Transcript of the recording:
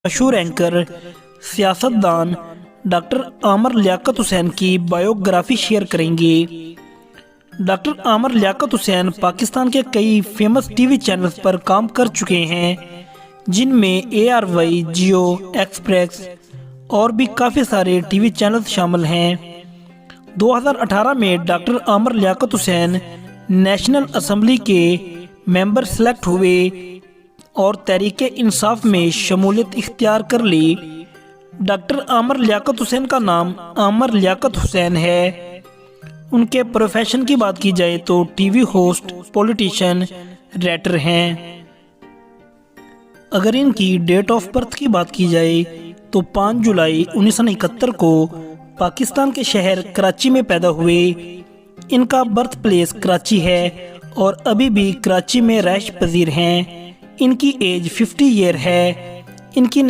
مشہور اینکر سیاستدان ڈاکٹر عامر لیاقت حسین کی بایوگرافی شیئر کریں گے۔ ڈاکٹر عامر لیاقت حسین پاکستان کے کئی فیمس ٹی وی چینلز پر کام کر چکے ہیں، جن میں ARY، جیو، ایکسپریس اور بھی کافی سارے ٹی وی چینلز شامل ہیں۔ 2018 میں ڈاکٹر عامر لیاقت حسین نیشنل اسمبلی کے ممبر سلیکٹ ہوئے اور تحریک انصاف میں شمولیت اختیار کر لی۔ ڈاکٹر عامر لیاقت حسین کا نام عامر لیاقت حسین ہے۔ ان کے پروفیشن کی بات کی جائے تو T V host, politician, writer ہیں۔ اگر ان کی ڈیٹ آف برتھ کی بات کی جائے تو 5 جولائی 1971 کو پاکستان کے شہر کراچی میں پیدا ہوئے۔ ان کا برتھ پلیس کراچی ہے اور ابھی بھی کراچی میں رہائش پذیر ہیں۔ ان کی ایج 50 ایئر ہے۔ ان کی